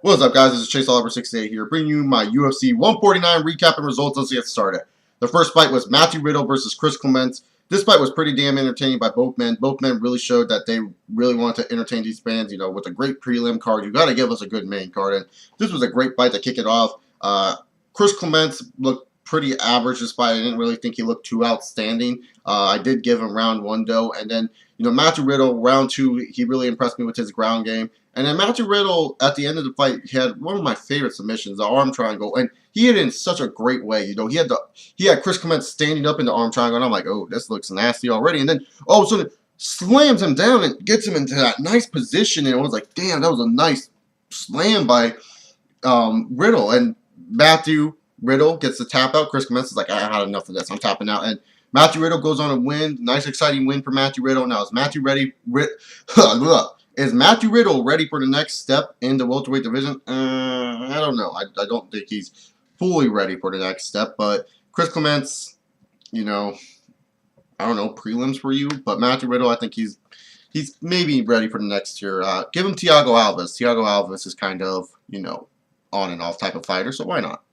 What's up, guys? This is Chase Oliver 68 here, bringing you my UFC 149 recap and results. Let's get started. The first fight was Matthew Riddle versus Chris Clements. This fight was pretty damn entertaining by both men. Both men really showed that they really wanted to entertain these fans. You know, with a great prelim card, you got to give us a good main card. And this was a great fight to kick it off. Chris Clements looked pretty average this fight. I didn't really think he looked too outstanding. I did give him round one, though. And then, Matthew Riddle, round two, he really impressed me with his ground game. And then Matthew Riddle, at the end of the fight, he had one of my favorite submissions, the arm triangle, and he hit it in such a great way. He had Chris Clements standing up in the arm triangle, and I'm like, oh, this looks nasty already. And then all of a sudden, slams him down and gets him into that nice position, and I was like, damn, that was a nice slam by Riddle. And Matthew Riddle gets the tap out. Chris Clements is like, I had enough of this. I'm tapping out. And Matthew Riddle goes on a win. Nice, exciting win for Matthew Riddle. Now, is Matthew Riddle ready for the next step in the welterweight division? I don't know. I don't think he's fully ready for the next step. But Chris Clements, I don't know, prelims for you. But Matthew Riddle, I think he's maybe ready for the next year. Give him Thiago Alves. Thiago Alves is kind of, on and off type of fighter, so why not?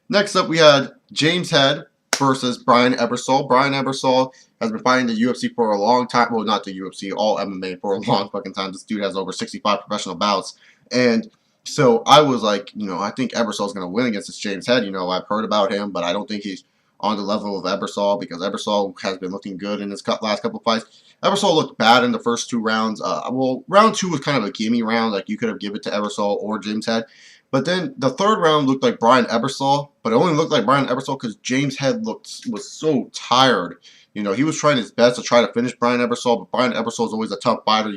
Next up, we had James Head versus Brian Ebersol. Brian Ebersol has been fighting the UFC for a long time. Well, not the UFC, all MMA for a long fucking time. This dude has over 65 professional bouts. And so I was like, I think Ebersol's going to win against this James Head. I've heard about him, but I don't think he's on the level of Ebersol because Ebersol has been looking good in his last couple fights. Ebersol looked bad in the first two rounds. Well, round two was kind of a gimme round. Like, you could have given it to Ebersol or James Head. But then the third round looked like Brian Ebersol, but it only looked like Brian Ebersol because James Head was so tired. He was trying his best to try to finish Brian Ebersol, but Brian Ebersol is always a tough fighter.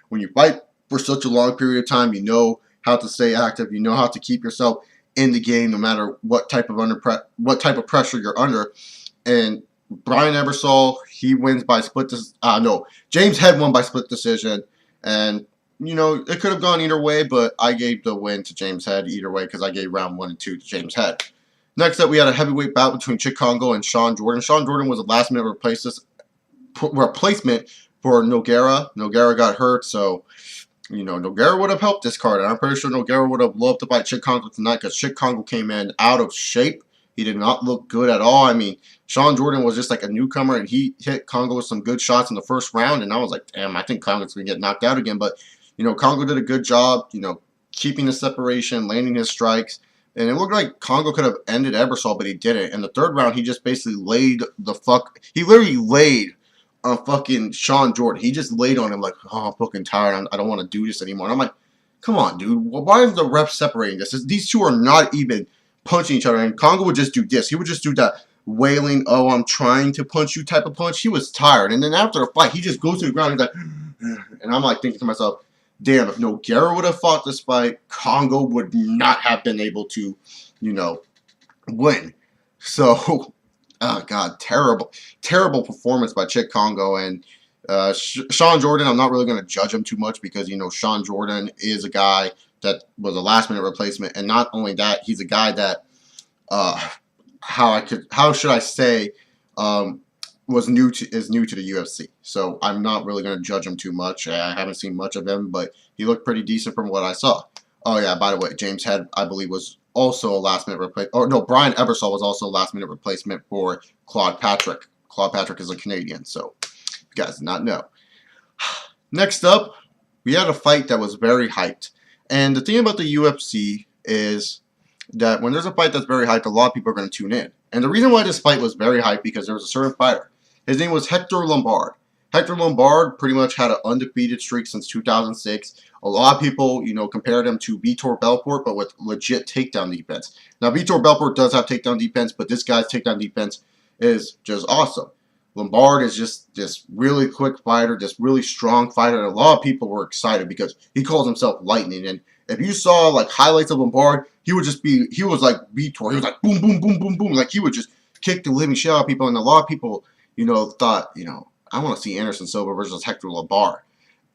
When you fight for such a long period of time, you know how to stay active. You know how to keep yourself in the game no matter what type of pressure you're under. And Brian Ebersol, he wins by James Head won by split decision, and it could have gone either way, but I gave the win to James Head either way because I gave round 1 and 2 to James Head. Next up, we had a heavyweight bout between Cheick Kongo and Sean Jordan. Sean Jordan was a last-minute replacement for Nogueira. Nogueira got hurt, so, Nogueira would have helped this card. And I'm pretty sure Nogueira would have loved to fight Cheick Kongo tonight because Cheick Kongo came in out of shape. He did not look good at all. I mean, Sean Jordan was just like a newcomer, and he hit Kongo with some good shots in the first round, and I was like, damn, I think Kongo's going to get knocked out again, but Kongo did a good job, keeping the separation, landing his strikes. And it looked like Kongo could have ended Ebersol, but he didn't. In the third round, he just basically he literally laid on fucking Sean Jordan. He just laid on him like, oh, I'm fucking tired. I don't want to do this anymore. And I'm like, come on, dude. Why is the ref separating this? These two are not even punching each other. And Kongo would just do this. He would just do that wailing, oh, I'm trying to punch you type of punch. He was tired. And then after the fight, he just goes to the ground. He's like, and I'm like thinking to myself, damn, if Nogueira would have fought this fight, Kongo would not have been able to, win. So, oh, God, terrible performance by Cheick Kongo. And Sean Jordan, I'm not really going to judge him too much because, Sean Jordan is a guy that was a last-minute replacement. And not only that, he's a guy that, how should I say, is new to the UFC. So I'm not really going to judge him too much. I haven't seen much of him, but he looked pretty decent from what I saw. Oh, yeah, by the way, James Head, I believe, was also a last-minute replacement. Oh, no, Brian Ebersol was also a last-minute replacement for Claude Patrick. Claude Patrick is a Canadian, so if you guys did not know. Next up, we had a fight that was very hyped. And the thing about the UFC is that when there's a fight that's very hyped, a lot of people are going to tune in. And the reason why this fight was very hyped because there was a certain fighter. His name was Hector Lombard. Hector Lombard pretty much had an undefeated streak since 2006. A lot of people, compared him to Vitor Belfort, but with legit takedown defense. Now, Vitor Belfort does have takedown defense, but this guy's takedown defense is just awesome. Lombard is just this really quick fighter, this really strong fighter, and a lot of people were excited because he calls himself Lightning. And if you saw like highlights of Lombard, he was like Vitor. He was like boom, boom, boom, boom, boom. Like he would just kick the living shit out of people. And a lot of people, thought, I want to see Anderson Silva versus Hector Lombard.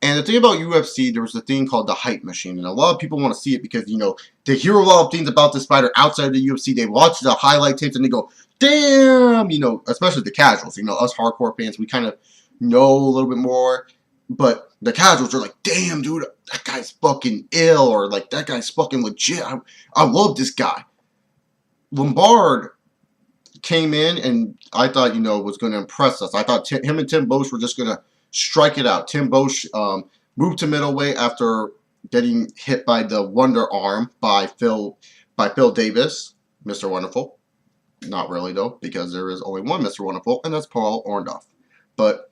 And the thing about UFC, there was a thing called the hype machine. And a lot of people want to see it because, they hear a lot of things about this fighter outside of the UFC. They watch the highlight tapes and they go, damn, especially the casuals. Us hardcore fans, we kind of know a little bit more. But the casuals are like, damn, dude, that guy's fucking ill, or like, that guy's fucking legit. I love this guy. Lombard came in, and I thought, was going to impress us. I thought him and Tim Boesch were just going to strike it out. Tim Boesch moved to middleweight after getting hit by the Wonder Arm by Phil Davis, Mr. Wonderful. Not really, though, because there is only one Mr. Wonderful, and that's Paul Orndorff. But,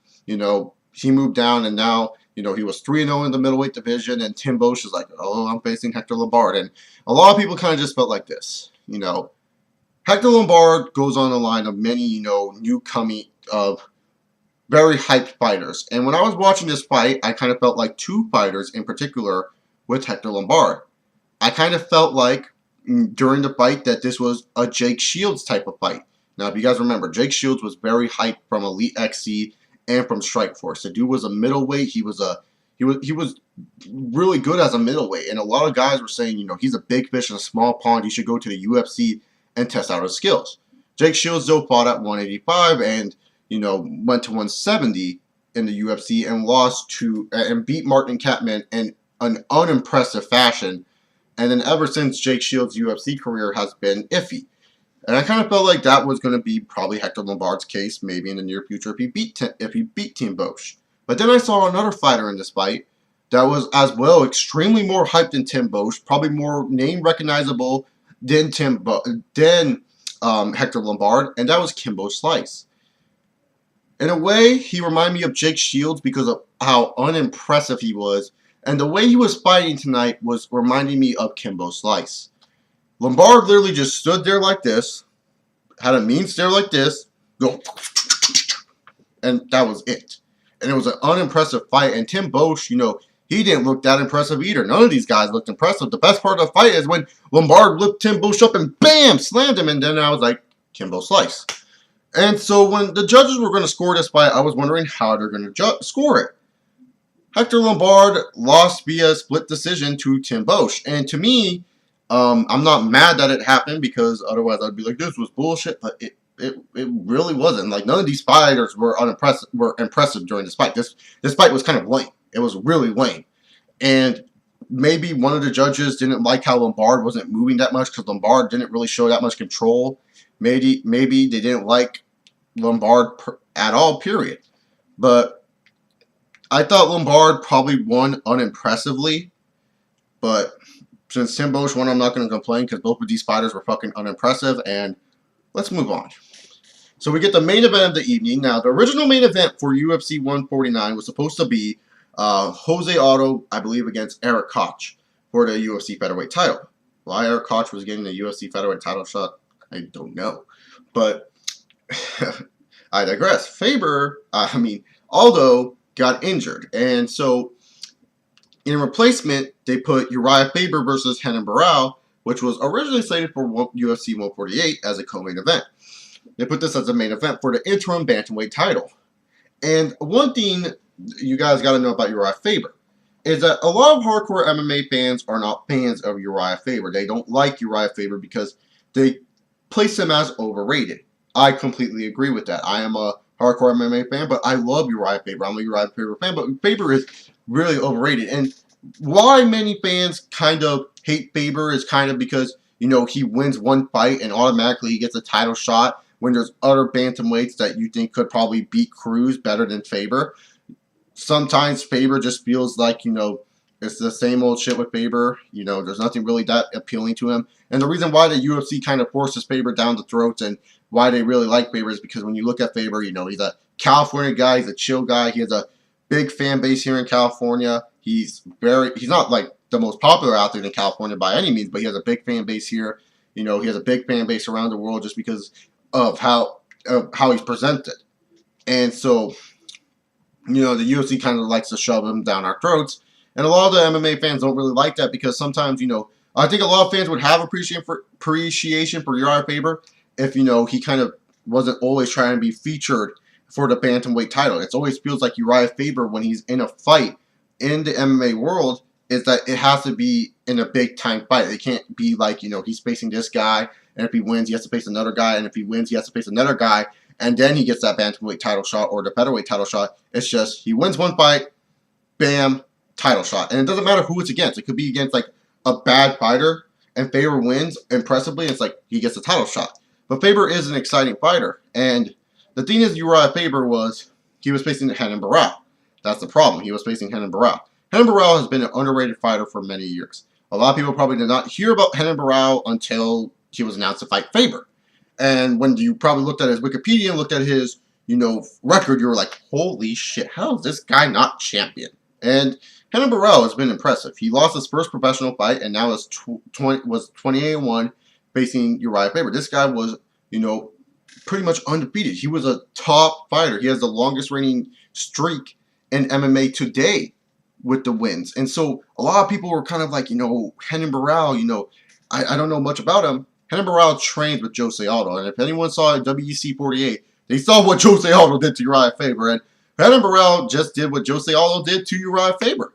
he moved down, and now, he was 3-0 in the middleweight division, and Tim Boesch is like, oh, I'm facing Hector Lombard. And a lot of people kind of just felt like this, Hector Lombard goes on the line of many, new coming of very hyped fighters. And when I was watching this fight, I kind of felt like two fighters in particular with Hector Lombard. I kind of felt like during the fight that this was a Jake Shields type of fight. Now, if you guys remember, Jake Shields was very hyped from Elite XC and from Strikeforce. The dude was a middleweight. He was really good as a middleweight. And a lot of guys were saying, he's a big fish in a small pond. He should go to the UFC and test out his skills. Jake Shields, though, fought at 185 and, went to 170 in the UFC and lost to, and beat Martin Kampmann in an unimpressive fashion. And then ever since, Jake Shields' UFC career has been iffy. And I kind of felt like that was going to be probably Hector Lombard's case, maybe in the near future if he beat Tim Boesch. But then I saw another fighter in this fight that was as well extremely more hyped than Tim Boesch, probably more name recognizable than Hector Lombard, and that was Kimbo Slice. In a way, he reminded me of Jake Shields because of how unimpressive he was, and the way he was fighting tonight was reminding me of Kimbo Slice. Lombard literally just stood there like this, had a mean stare like this, go, and that was it. And it was an unimpressive fight, and Tim Boesch, he didn't look that impressive either. None of these guys looked impressive. The best part of the fight is when Lombard whipped Tim Boesch up and bam, slammed him. And then I was like, Kimbo Slice. And so when the judges were going to score this fight, I was wondering how they're going to score it. Hector Lombard lost via split decision to Tim Boesch. And to me, I'm not mad that it happened because otherwise I'd be like, this was bullshit. But it really wasn't. Like, none of these fighters were impressive during this fight. This fight was kind of lame. It was really lame. And maybe one of the judges didn't like how Lombard wasn't moving that much because Lombard didn't really show that much control. Maybe they didn't like Lombard at all, period. But I thought Lombard probably won unimpressively. But since Tim Boesch won, I'm not going to complain because both of these fighters were fucking unimpressive. And let's move on. So we get the main event of the evening. Now, the original main event for UFC 149 was supposed to be Jose Aldo, I believe, against Eric Koch for the UFC featherweight title. Why Eric Koch was getting the UFC featherweight title shot, I don't know. But I digress. Aldo got injured. And so in replacement, they put Urijah Faber versus Renan Barao, which was originally slated for UFC 148 as a co-main event. They put this as a main event for the interim bantamweight title. And one thing you guys got to know about Urijah Faber is that a lot of hardcore MMA fans are not fans of Urijah Faber. They don't like Urijah Faber because they place him as overrated. I completely agree with that. I am a hardcore MMA fan, but I love Urijah Faber. I'm a Urijah Faber fan, but Faber is really overrated. And why many fans kind of hate Faber is kind of because, he wins one fight and automatically he gets a title shot when there's other bantamweights that you think could probably beat Cruz better than Faber. Sometimes Faber just feels like, it's the same old shit with Faber. There's nothing really that appealing to him. And the reason why the UFC kind of forces Faber down the throats and why they really like Faber is because when you look at Faber, he's a California guy. He's a chill guy. He has a big fan base here in California. He's not like the most popular athlete in California by any means, but he has a big fan base here. He has a big fan base around the world just because of how he's presented. And so, the UFC kind of likes to shove him down our throats. And a lot of the MMA fans don't really like that because sometimes, I think a lot of fans would have appreciation for Urijah Faber if, he kind of wasn't always trying to be featured for the bantamweight title. It always feels like Urijah Faber, when he's in a fight in the MMA world, is that it has to be in a big-time fight. It can't be like, he's facing this guy, and if he wins, he has to face another guy, and if he wins, he has to face another guy, and then he gets that bantamweight title shot or the featherweight title shot. It's just he wins one fight, bam, title shot. And it doesn't matter who it's against. It could be against like a bad fighter, and Faber wins impressively. And it's like he gets a title shot. But Faber is an exciting fighter. And the thing is, Urijah Faber he was facing Renan Barao. That's the problem. He was facing Renan Barao. Renan Barao has been an underrated fighter for many years. A lot of people probably did not hear about Renan Barao until he was announced to fight Faber. And when you probably looked at his Wikipedia and looked at his, record, you were like, holy shit, how is this guy not champion? And Renan Barao has been impressive. He lost his first professional fight and now is 28-1 facing Urijah Faber. This guy was, pretty much undefeated. He was a top fighter. He has the longest reigning streak in MMA today with the wins. And so a lot of people were kind of like, Renan Barao, I don't know much about him. Renan Barao trains with Jose Aldo. And if anyone saw WEC 48, they saw what Jose Aldo did to Urijah Faber. And Renan Barao just did what Jose Aldo did to Urijah Faber.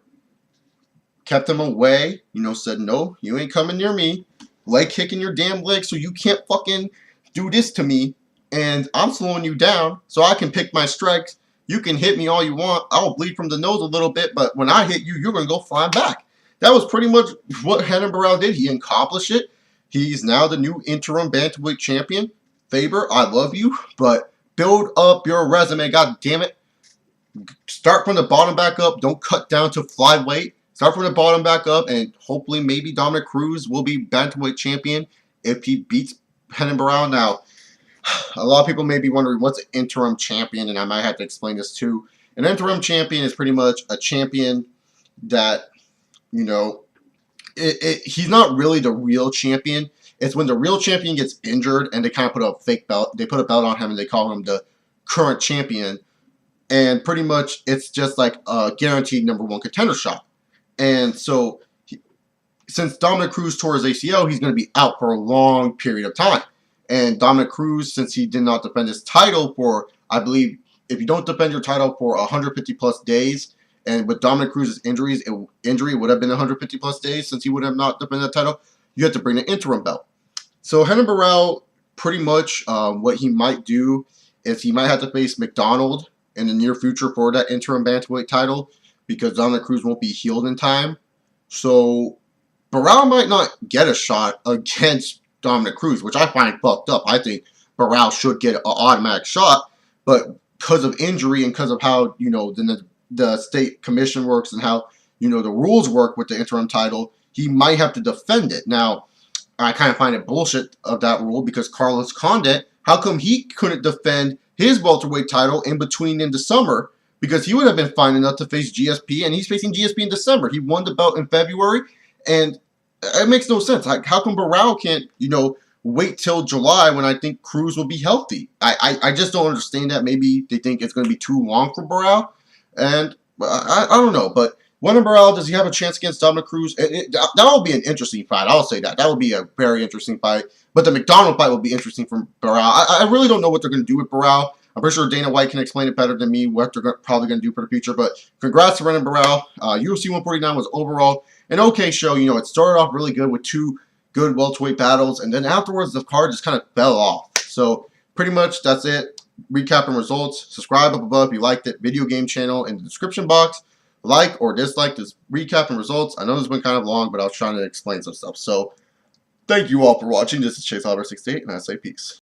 Kept him away, said, no, you ain't coming near me. Leg kicking your damn leg so you can't fucking do this to me. And I'm slowing you down so I can pick my strikes. You can hit me all you want. I'll bleed from the nose a little bit, but when I hit you, you're going to go flying back. That was pretty much what Renan Barao did. He accomplished it. He's now the new interim bantamweight champion. Faber, I love you, but build up your resume. God damn it. Start from the bottom back up. Don't cut down to flyweight. Start from the bottom back up, and hopefully maybe Dominic Cruz will be bantamweight champion if he beats Renan Barao. Now, a lot of people may be wondering what's an interim champion, and I might have to explain this too. An interim champion is pretty much a champion that, he's not really the real champion. It's when the real champion gets injured and they kind of put a fake belt. They put a belt on him and they call him the current champion. And pretty much it's just like a guaranteed #1 contender shot. And so since Dominic Cruz tore his ACL, he's going to be out for a long period of time. And Dominic Cruz, since he did not defend his title for, I believe, if you don't defend your title for 150 plus days, and with Dominic Cruz's injury would have been 150 plus days since he would have not defended the title, you have to bring the interim belt. So Renan Barao, pretty much what he might do is he might have to face McDonald in the near future for that interim bantamweight title because Dominic Cruz won't be healed in time. So Barao might not get a shot against Dominic Cruz, which I find fucked up. I think Barao should get an automatic shot, but because of injury and because of how, the state commission works and how, the rules work with the interim title, he might have to defend it. Now, I kind of find it bullshit of that rule because Carlos Condit, how come he couldn't defend his welterweight title in the summer? Because he would have been fine enough to face GSP, and he's facing GSP in December. He won the belt in February, and it makes no sense. Like, how come Barao can't, wait till July when I think Cruz will be healthy? I just don't understand that. Maybe they think it's going to be too long for Barao, and I don't know. But Renan Barao, does he have a chance against Dominic Cruz? That will be an interesting fight. I'll say that. That will be a very interesting fight. But the McDonald fight will be interesting for Barao. I really don't know what they're going to do with Barao. I'm pretty sure Dana White can explain it better than me, what they're probably going to do for the future. But congrats to Renan Barao. UFC 149 was overall an okay show. It started off really good with two good welterweight battles. And then afterwards, the card just kind of fell off. So pretty much that's it. Recapping results. Subscribe up above if you liked it. Video game channel in the description box. Like or dislike this recapping results. I know this has been kind of long, but I was trying to explain some stuff. So thank you all for watching. This is Chase Oliver 68, and I say peace.